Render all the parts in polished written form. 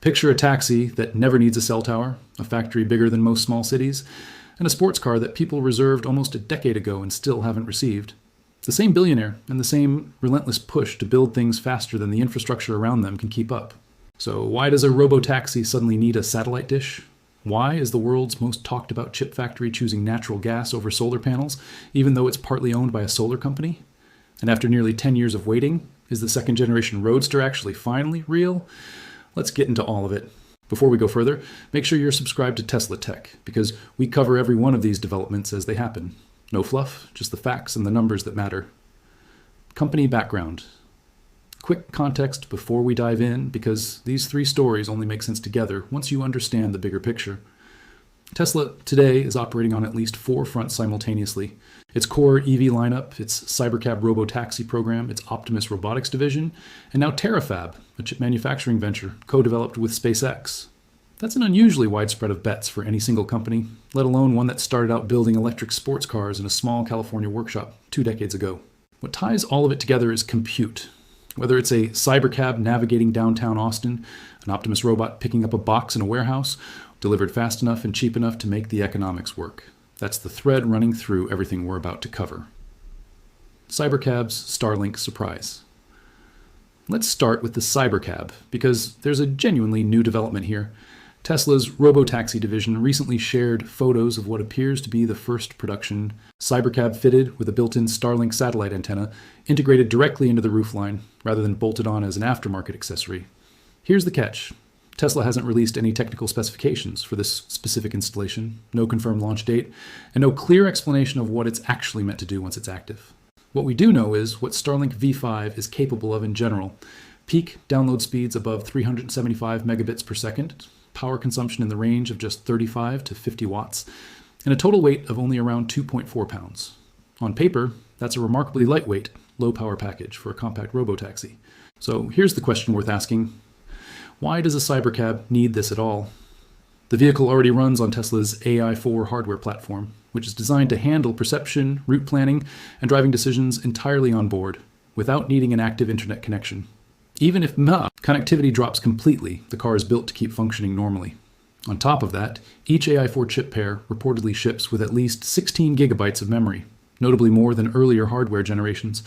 Picture a taxi that never needs a cell tower, a factory bigger than most small cities, and a sports car that people reserved almost a decade ago and still haven't received. The same billionaire and the same relentless push to build things faster than the infrastructure around them can keep up. So why does a Robotaxi suddenly need a satellite dish? Why is the world's most talked about chip factory choosing natural gas over solar panels, even though it's partly owned by a solar company? And after nearly 10 years of waiting, is the second generation Roadster actually finally real? Let's get into all of it. Before we go further, make sure you're subscribed to Tesla Tech, because we cover every one of these developments as they happen. No fluff, just the facts and the numbers that matter. Company background. Quick context before we dive in, because these three stories only make sense together once you understand the bigger picture. Tesla today is operating on at least 4 fronts simultaneously. Its core EV lineup, its Cybercab Robotaxi program, its Optimus robotics division, and now Terafab, a chip manufacturing venture co-developed with SpaceX. That's an unusually wide spread of bets for any single company, let alone one that started out building electric sports cars in a small California workshop 2 decades ago. What ties all of it together is compute. Whether it's a Cybercab navigating downtown Austin, an Optimus robot picking up a box in a warehouse, delivered fast enough and cheap enough to make the economics work. That's the thread running through everything we're about to cover. Cybercab's Starlink surprise. Let's start with the Cybercab, because there's a genuinely new development here. Tesla's Robotaxi division recently shared photos of what appears to be the first production Cybercab fitted with a built-in Starlink satellite antenna integrated directly into the roofline, rather than bolted on as an aftermarket accessory. Here's the catch. Tesla hasn't released any technical specifications for this specific installation, no confirmed launch date, and no clear explanation of what it's actually meant to do once it's active. What we do know is what Starlink V5 is capable of in general. Peak download speeds above 375 megabits per second, power consumption in the range of just 35 to 50 watts, and a total weight of only around 2.4 pounds. On paper, that's a remarkably lightweight, low-power package for a compact robotaxi. So here's the question worth asking. Why does a Cybercab need this at all? The vehicle already runs on Tesla's AI4 hardware platform, which is designed to handle perception, route planning, and driving decisions entirely on board, without needing an active internet connection. Even if connectivity drops completely, the car is built to keep functioning normally. On top of that, each AI4 chip pair reportedly ships with at least 16 gigabytes of memory, notably more than earlier hardware generations,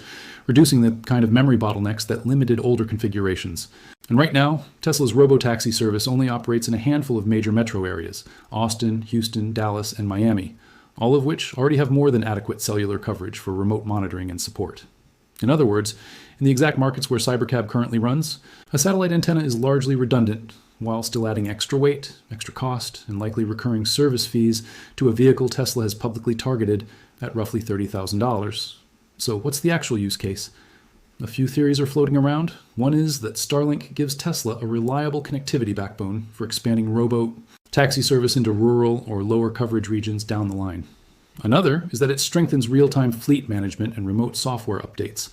reducing the kind of memory bottlenecks that limited older configurations. And right now, Tesla's Robotaxi service only operates in a handful of major metro areas: Austin, Houston, Dallas, and Miami, all of which already have more than adequate cellular coverage for remote monitoring and support. In other words, in the exact markets where Cybercab currently runs, a satellite antenna is largely redundant, while still adding extra weight, extra cost, and likely recurring service fees to a vehicle Tesla has publicly targeted at roughly $30,000. So what's the actual use case? A few theories are floating around. One is that Starlink gives Tesla a reliable connectivity backbone for expanding taxi service into rural or lower coverage regions down the line. Another is that it strengthens real-time fleet management and remote software updates.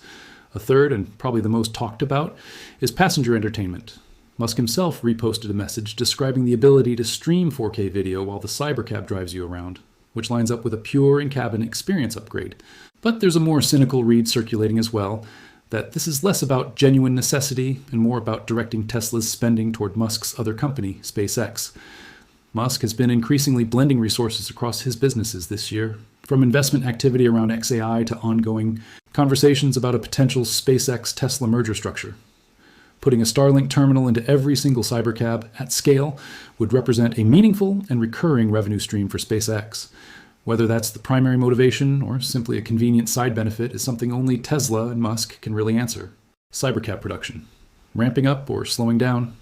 A third, and probably the most talked about, is passenger entertainment. Musk himself reposted a message describing the ability to stream 4K video while the Cybercab drives you around, which lines up with a pure in-cabin experience upgrade. But there's a more cynical read circulating as well, that this is less about genuine necessity and more about directing Tesla's spending toward Musk's other company, SpaceX. Musk has been increasingly blending resources across his businesses this year, from investment activity around XAI to ongoing conversations about a potential SpaceX-Tesla merger structure. Putting a Starlink terminal into every single Cybercab at scale would represent a meaningful and recurring revenue stream for SpaceX. Whether that's the primary motivation or simply a convenient side benefit is something only Tesla and Musk can really answer. Cybercab production. Ramping up or slowing down?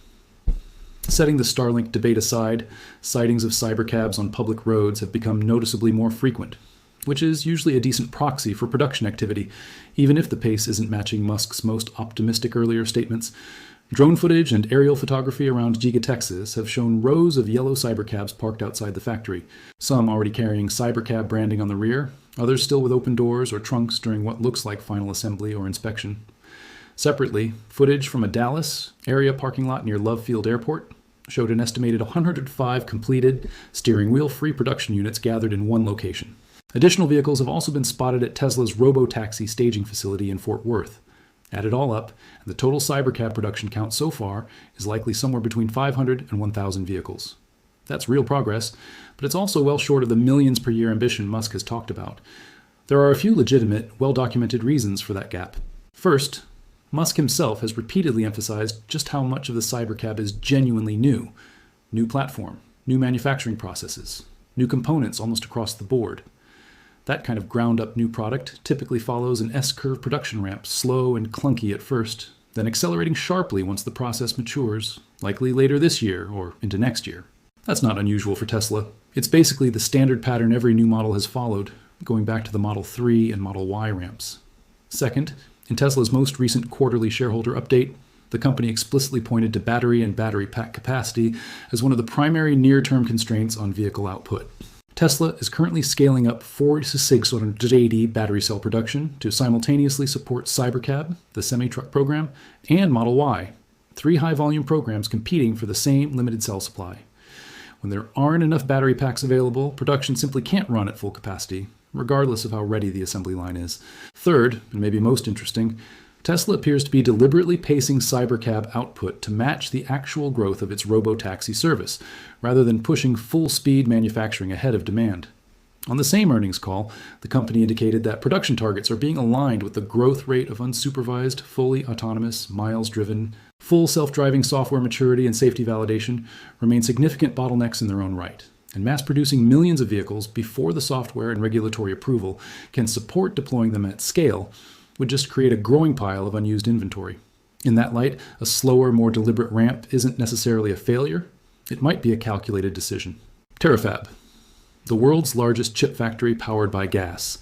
Setting the Starlink debate aside, sightings of Cybercabs on public roads have become noticeably more frequent, which is usually a decent proxy for production activity, even if the pace isn't matching Musk's most optimistic earlier statements. Drone footage and aerial photography around Giga, Texas have shown rows of yellow Cybercabs parked outside the factory, some already carrying Cybercab branding on the rear, others still with open doors or trunks during what looks like final assembly or inspection. Separately, footage from a Dallas area parking lot near Love Field Airport showed an estimated 105 completed, steering wheel-free production units gathered in one location. Additional vehicles have also been spotted at Tesla's Robotaxi staging facility in Fort Worth. Add it all up, and the total Cybercab production count so far is likely somewhere between 500 and 1,000 vehicles. That's real progress, but it's also well short of the millions per year ambition Musk has talked about. There are a few legitimate, well-documented reasons for that gap. First, Musk himself has repeatedly emphasized just how much of the Cybercab is genuinely new. New platform, new manufacturing processes, new components almost across the board. That kind of ground-up new product typically follows an S-curve production ramp, slow and clunky at first, then accelerating sharply once the process matures, likely later this year or into next year. That's not unusual for Tesla. It's basically the standard pattern every new model has followed, going back to the Model 3 and Model Y ramps. Second, in Tesla's most recent quarterly shareholder update, the company explicitly pointed to battery and battery pack capacity as one of the primary near-term constraints on vehicle output. Tesla is currently scaling up 4 to 680 battery cell production to simultaneously support Cybercab, the semi-truck program, and Model Y, 3 high-volume programs competing for the same limited cell supply. When there aren't enough battery packs available, production simply can't run at full capacity, regardless of how ready the assembly line is. Third, and maybe most interesting, Tesla appears to be deliberately pacing Cybercab output to match the actual growth of its Robotaxi service, rather than pushing full-speed manufacturing ahead of demand. On the same earnings call, the company indicated that production targets are being aligned with the growth rate of unsupervised, fully autonomous, miles-driven, full self-driving software maturity and safety validation remain significant bottlenecks in their own right, and mass-producing millions of vehicles before the software and regulatory approval can support deploying them at scale would just create a growing pile of unused inventory. In that light, a slower, more deliberate ramp isn't necessarily a failure. It might be a calculated decision. Terafab, the world's largest chip factory powered by gas.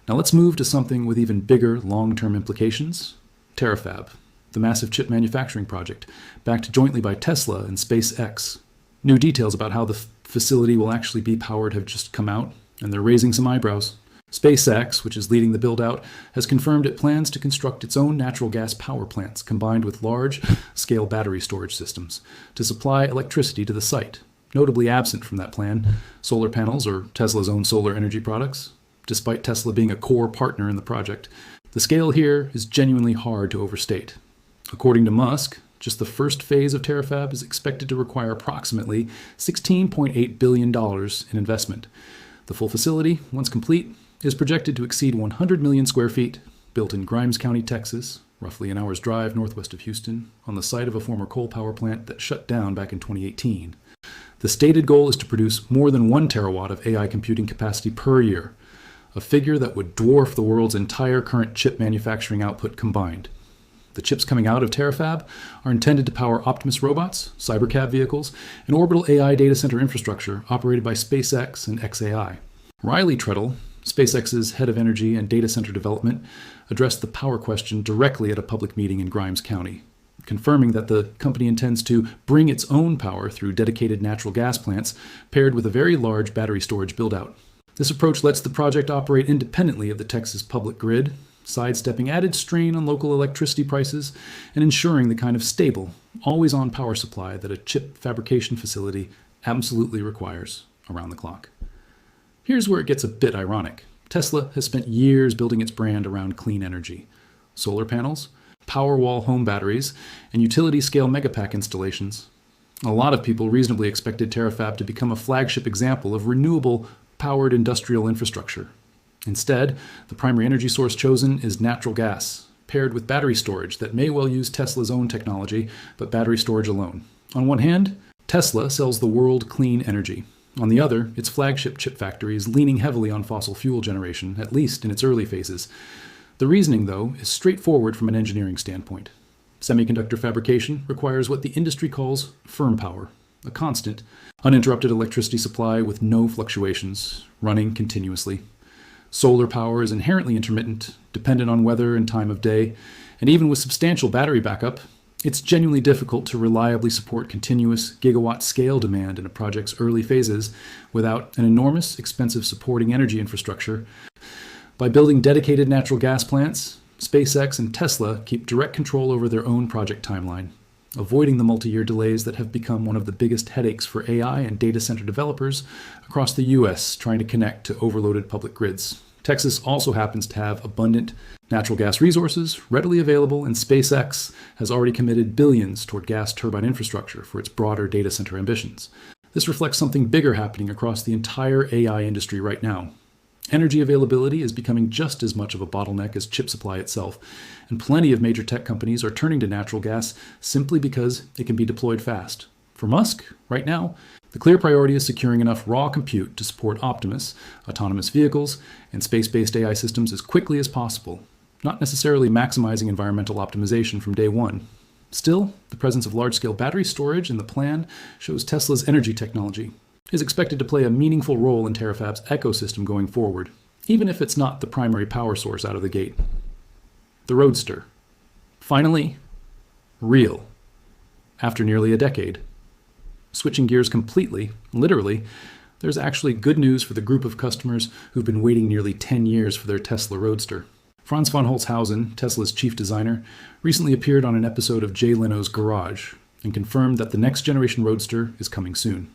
Now let's move to something with even bigger long-term implications. Terafab, the massive chip manufacturing project, backed jointly by Tesla and SpaceX. New details about how the facility will actually be powered have just come out, and they're raising some eyebrows. SpaceX, which is leading the build-out, has confirmed it plans to construct its own natural gas power plants combined with large-scale battery storage systems to supply electricity to the site. Notably absent from that plan, solar panels or Tesla's own solar energy products, despite Tesla being a core partner in the project. The scale here is genuinely hard to overstate. According to Musk, just the first phase of Terafab is expected to require approximately $16.8 billion in investment. The full facility, once complete, is projected to exceed 100 million square feet, built in Grimes County, Texas, roughly an hour's drive northwest of Houston, on the site of a former coal power plant that shut down back in 2018. The stated goal is to produce more than 1 terawatt of AI computing capacity per year, a figure that would dwarf the world's entire current chip manufacturing output combined. The chips coming out of Terafab are intended to power Optimus robots, Cybercab vehicles, and orbital AI data center infrastructure operated by SpaceX and xAI. Riley Treadle, SpaceX's head of energy and data center development, addressed the power question directly at a public meeting in Grimes County, confirming that the company intends to bring its own power through dedicated natural gas plants paired with a very large battery storage build-out. This approach lets the project operate independently of the Texas public grid, sidestepping added strain on local electricity prices and ensuring the kind of stable, always-on power supply that a chip fabrication facility absolutely requires around the clock. Here's where it gets a bit ironic. Tesla has spent years building its brand around clean energy. Solar panels, Powerwall home batteries, and utility-scale megapack installations. A lot of people reasonably expected Terafab to become a flagship example of renewable-powered industrial infrastructure. Instead, the primary energy source chosen is natural gas, paired with battery storage that may well use Tesla's own technology, but battery storage alone. On one hand, Tesla sells the world clean energy. On the other, its flagship chip factory is leaning heavily on fossil fuel generation, at least in its early phases. The reasoning, though, is straightforward from an engineering standpoint. Semiconductor fabrication requires what the industry calls firm power, a constant, uninterrupted electricity supply with no fluctuations, running continuously. Solar power is inherently intermittent, dependent on weather and time of day, and even with substantial battery backup, it's genuinely difficult to reliably support continuous gigawatt-scale demand in a project's early phases without an enormous, expensive supporting energy infrastructure. By building dedicated natural gas plants, SpaceX and Tesla keep direct control over their own project timeline, avoiding the multi-year delays that have become one of the biggest headaches for AI and data center developers across the U.S. trying to connect to overloaded public grids, Texas also happens to have abundant natural gas resources readily available, and SpaceX has already committed billions toward gas turbine infrastructure for its broader data center ambitions. This reflects something bigger happening across the entire AI industry right now. Energy availability is becoming just as much of a bottleneck as chip supply itself, and plenty of major tech companies are turning to natural gas simply because it can be deployed fast. For Musk, right now, the clear priority is securing enough raw compute to support Optimus, autonomous vehicles, and space-based AI systems as quickly as possible, not necessarily maximizing environmental optimization from day one. Still, the presence of large-scale battery storage in the plan shows Tesla's energy technology is expected to play a meaningful role in Terafab's ecosystem going forward, even if it's not the primary power source out of the gate. The Roadster. Finally, real. After nearly a decade. Switching gears completely, literally, there's actually good news for the group of customers who've been waiting nearly 10 years for their Tesla Roadster. Franz von Holzhausen, Tesla's chief designer, recently appeared on an episode of Jay Leno's Garage and confirmed that the next generation Roadster is coming soon.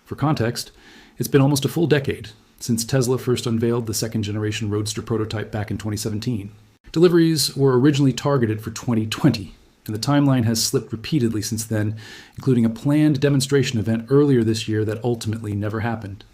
For context, it's been almost a full decade since Tesla first unveiled the second-generation Roadster prototype back in 2017. Deliveries were originally targeted for 2020, and the timeline has slipped repeatedly since then, including a planned demonstration event earlier this year that ultimately never happened.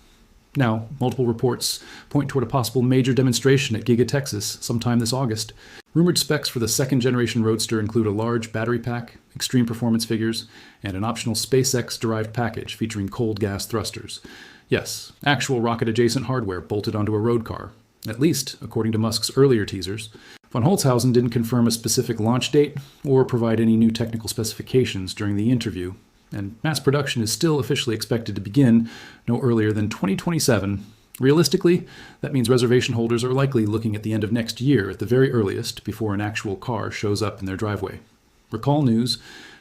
Now, multiple reports point toward a possible major demonstration at Giga Texas sometime this August. Rumored specs for the second-generation Roadster include a large battery pack, extreme performance figures, and an optional SpaceX-derived package featuring cold gas thrusters. Yes, actual rocket-adjacent hardware bolted onto a road car, at least according to Musk's earlier teasers. Von Holzhausen didn't confirm a specific launch date or provide any new technical specifications during the interview, and mass production is still officially expected to begin no earlier than 2027. Realistically, that means reservation holders are likely looking at the end of next year at the very earliest before an actual car shows up in their driveway. Recall news,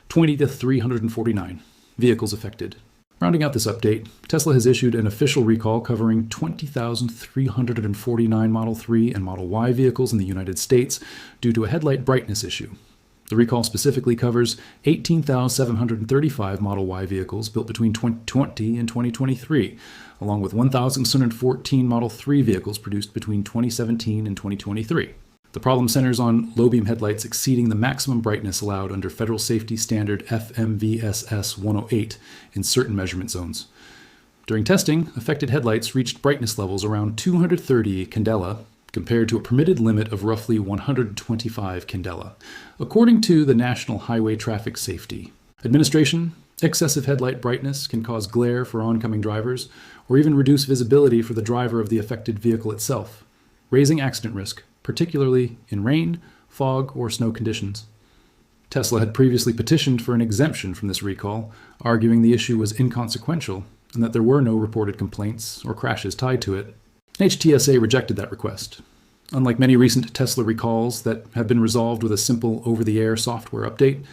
20 to 349 vehicles affected. Rounding out this update, Tesla has issued an official recall covering 20,349 Model 3 and Model Y vehicles in the United States due to a headlight brightness issue. The recall specifically covers 18,735 Model Y vehicles built between 2020 and 2023, along with 1,614 Model 3 vehicles produced between 2017 and 2023. The problem centers on low-beam headlights exceeding the maximum brightness allowed under Federal Safety Standard FMVSS 108 in certain measurement zones. During testing, affected headlights reached brightness levels around 230 candela, compared to a permitted limit of roughly 125 candela, according to the National Highway Traffic Safety Administration. Excessive headlight brightness can cause glare for oncoming drivers or even reduce visibility for the driver of the affected vehicle itself, raising accident risk, particularly in rain, fog, or snow conditions. Tesla had previously petitioned for an exemption from this recall, arguing the issue was inconsequential and that there were no reported complaints or crashes tied to it. HTSA rejected that request. Unlike many recent Tesla recalls that have been resolved with a simple over-the-air software update,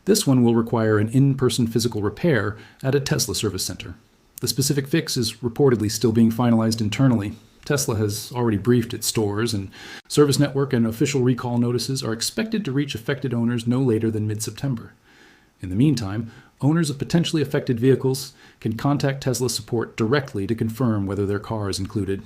this one will require an in-person physical repair at a Tesla service center. The specific fix is reportedly still being finalized internally. Tesla has already briefed its stores, and service network and official recall notices are expected to reach affected owners no later than mid-September. In the meantime, owners of potentially affected vehicles can contact Tesla support directly to confirm whether their car is included.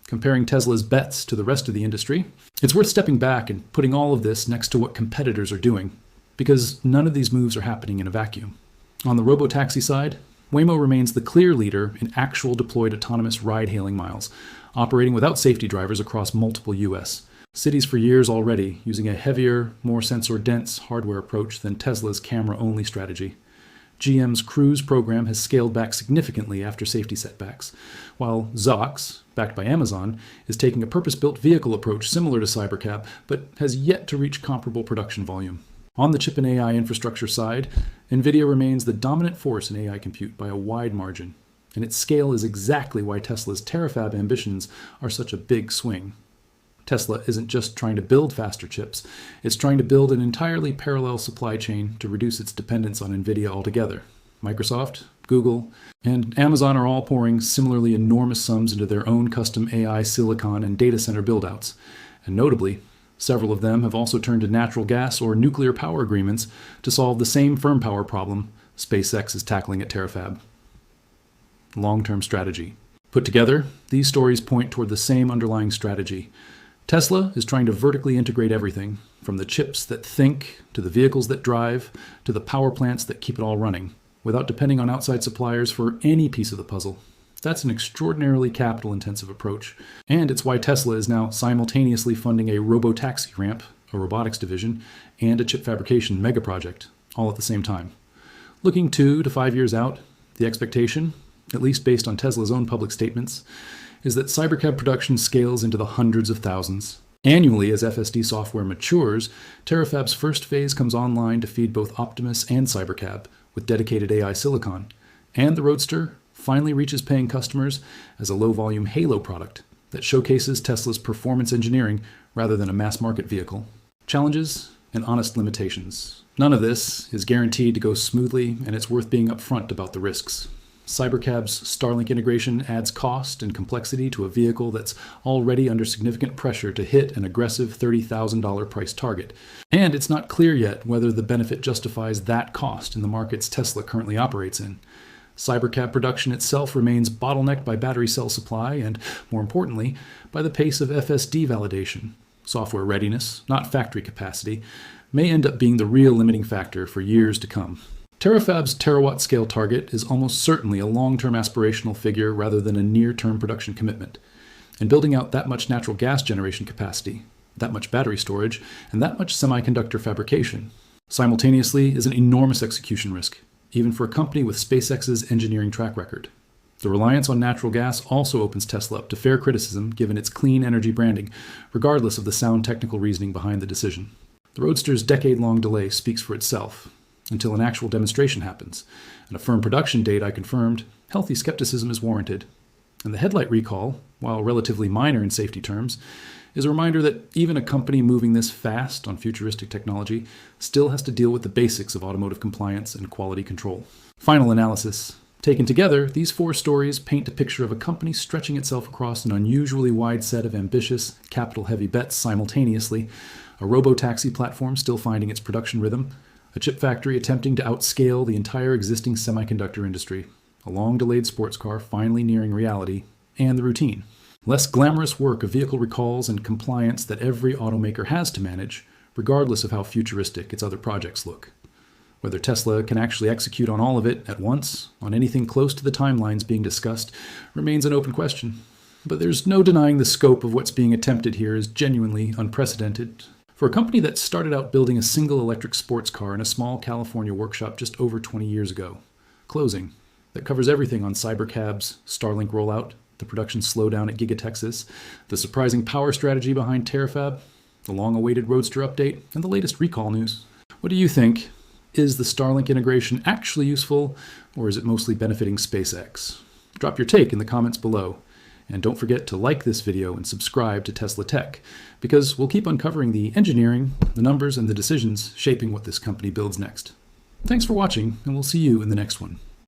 Comparing Tesla's bets to the rest of the industry, it's worth stepping back and putting all of this next to what competitors are doing, because none of these moves are happening in a vacuum. On the Robotaxi side, Waymo remains the clear leader in actual deployed autonomous ride-hailing miles, operating without safety drivers across multiple U.S. cities for years already, using a heavier, more sensor-dense hardware approach than Tesla's camera-only strategy. GM's Cruise program has scaled back significantly after safety setbacks, while Zox, backed by Amazon, is taking a purpose-built vehicle approach similar to Cybercab, but has yet to reach comparable production volume. On the chip and AI infrastructure side, NVIDIA remains the dominant force in AI compute by a wide margin, and its scale is exactly why Tesla's Terafab ambitions are such a big swing. Tesla isn't just trying to build faster chips, it's trying to build an entirely parallel supply chain to reduce its dependence on NVIDIA altogether. Microsoft, Google, and Amazon are all pouring similarly enormous sums into their own custom AI silicon and data center buildouts, and notably, several of them have also turned to natural gas or nuclear power agreements to solve the same firm power problem SpaceX is tackling at Terafab. Long-term strategy. Put together, these stories point toward the same underlying strategy. Tesla is trying to vertically integrate everything, from the chips that think, to the vehicles that drive, to the power plants that keep it all running, without depending on outside suppliers for any piece of the puzzle. That's an extraordinarily capital-intensive approach, and it's why Tesla is now simultaneously funding a Robotaxi ramp, a robotics division, and a chip fabrication mega project, all at the same time. Looking 2 to 5 years out, the expectation, at least based on Tesla's own public statements, is that Cybercab production scales into the hundreds of thousands. Annually, as FSD software matures, Terafab's first phase comes online to feed both Optimus and Cybercab with dedicated AI silicon, and the Roadster finally reaches paying customers as a low-volume Halo product that showcases Tesla's performance engineering rather than a mass-market vehicle. Challenges and honest limitations. None of this is guaranteed to go smoothly, and it's worth being upfront about the risks. Cybercab's Starlink integration adds cost and complexity to a vehicle that's already under significant pressure to hit an aggressive $30,000 price target. And it's not clear yet whether the benefit justifies that cost in the markets Tesla currently operates in. Cybercab production itself remains bottlenecked by battery cell supply and, more importantly, by the pace of FSD validation. Software readiness, not factory capacity, may end up being the real limiting factor for years to come. Terafab's terawatt-scale target is almost certainly a long-term aspirational figure rather than a near-term production commitment. And building out that much natural gas generation capacity, that much battery storage, and that much semiconductor fabrication, simultaneously is an enormous execution risk, even for a company with SpaceX's engineering track record. The reliance on natural gas also opens Tesla up to fair criticism given its clean energy branding, regardless of the sound technical reasoning behind the decision. The Roadster's decade-long delay speaks for itself, until an actual demonstration happens, and a firm production date I confirmed, healthy skepticism is warranted. And the headlight recall, while relatively minor in safety terms, is a reminder that even a company moving this fast on futuristic technology still has to deal with the basics of automotive compliance and quality control. Final analysis. Taken together, these 4 stories paint a picture of a company stretching itself across an unusually wide set of ambitious, capital-heavy bets simultaneously, a robotaxi platform still finding its production rhythm, a chip factory attempting to outscale the entire existing semiconductor industry, a long-delayed sports car finally nearing reality, and the routine. Less glamorous work of vehicle recalls and compliance that every automaker has to manage, regardless of how futuristic its other projects look. Whether Tesla can actually execute on all of it at once, on anything close to the timelines being discussed, remains an open question. But there's no denying the scope of what's being attempted here is genuinely unprecedented. For a company that started out building a single electric sports car in a small California workshop just over 20 years ago. Closing, that covers everything on Cybercab's Starlink rollout, the production slowdown at Giga Texas, the surprising power strategy behind Terafab, the long-awaited Roadster update, and the latest recall news. What do you think? Is the Starlink integration actually useful, or is it mostly benefiting SpaceX? Drop your take in the comments below. And don't forget to like this video and subscribe to Tesla Tech, because we'll keep uncovering the engineering, the numbers, and the decisions shaping what this company builds next. Thanks for watching, and we'll see you in the next one.